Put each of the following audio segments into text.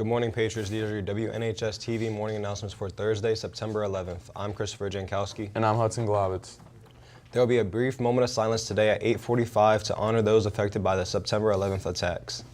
Good morning, Patriots. These are your WNHS-TV morning announcements for Thursday, September 11th. I'm Christopher Jankowski. And I'm Hudson Glavitz. There will be a brief moment of silence today at 8:45 to honor those affected by the September 11th attacks.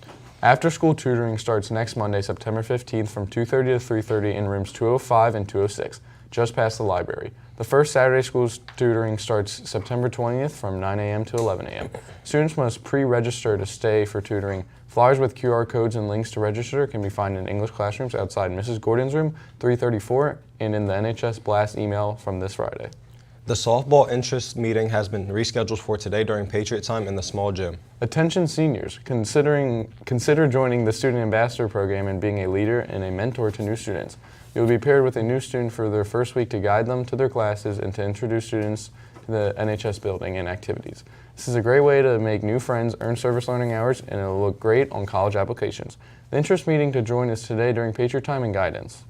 After-school tutoring starts next Monday, September 15th from 2:30 to 3:30 in rooms 205 and 206, just past the library. The first Saturday school tutoring starts September 20th from 9 a.m. to 11 a.m. Students must pre-register to stay for tutoring. Flyers with QR codes and links to register can be found in English classrooms outside Mrs. Gordon's room 334 and in the NHS Blast email from this Friday. The softball interest meeting has been rescheduled for today during Patriot time in the small gym. Attention seniors, consider joining the Student Ambassador Program and being a leader and a mentor to new students. You'll be paired with a new student for their first week to guide them to their classes and to introduce students to the NHS building and activities. This is a great way to make new friends, earn service learning hours, and it'll look great on college applications. The interest meeting to join is today during Patriot time and guidance.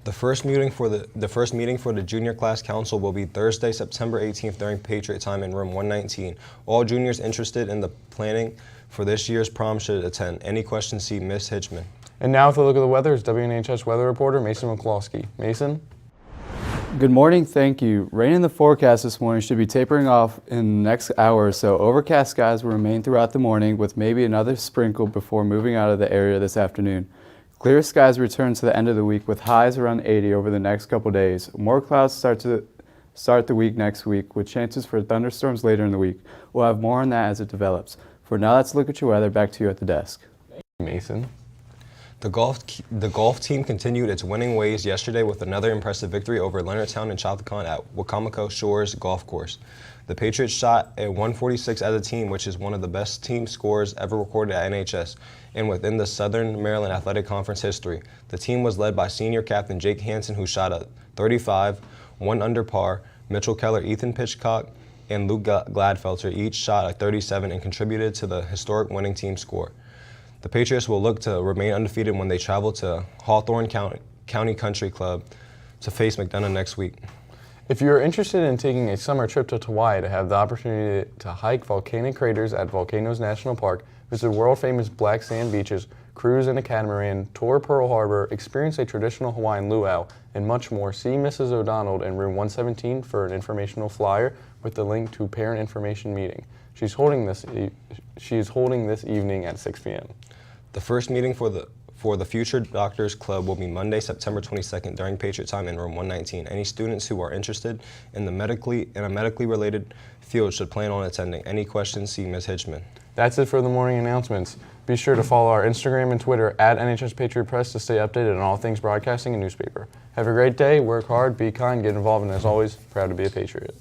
The first meeting for the Junior Class Council will be Thursday, September 18th during Patriot time in room 119. All juniors interested in the planning for this year's prom should attend. Any questions, see Ms. Hitchman. And now with a look at the weather is WNHS weather reporter Mason McCloskey. Mason? Good morning, thank you. Rain in the forecast this morning should be tapering off in the next hour or so. Overcast skies will remain throughout the morning with maybe another sprinkle before moving out of the area this afternoon. Clear skies return to the end of the week with highs around 80 over the next couple days. More clouds start the week next week with chances for thunderstorms later in the week. We'll have more on that as it develops. For now, let's look at your weather. Back to you at the desk. Mason? The golf team continued its winning ways yesterday with another impressive victory over Leonardtown and Chathacon at Wacomico Shores Golf Course. The Patriots shot a 146 as a team, which is one of the best team scores ever recorded at NHS and within the Southern Maryland Athletic Conference history. The team was led by senior captain Jake Hansen, who shot a 35, 1 under par. Mitchell Keller, Ethan Pitchcock, and Luke Gladfelter each shot a 37 and contributed to the historic winning team score. The Patriots will look to remain undefeated when they travel to Hawthorne County Country Club to face McDonough next week. If you are interested in taking a summer trip to Hawaii to have the opportunity to hike volcanic craters at Volcanoes National Park, visit world-famous black sand beaches, cruise in a catamaran, tour Pearl Harbor, experience a traditional Hawaiian luau, and much more, see Mrs. O'Donnell in room 117 for an informational flyer with the link to parent information meeting. She's holding this evening at 6 p.m. The first meeting for the Future Doctors Club will be Monday, September 22nd during Patriot time in room 119. Any students who are interested in a medically related field should plan on attending. Any questions, see Ms. Hitchman. That's it for the morning announcements. Be sure to follow our Instagram and Twitter at NHS Patriot Press to stay updated on all things broadcasting and newspaper. Have a great day, work hard, be kind, get involved, and as always, proud to be a Patriot.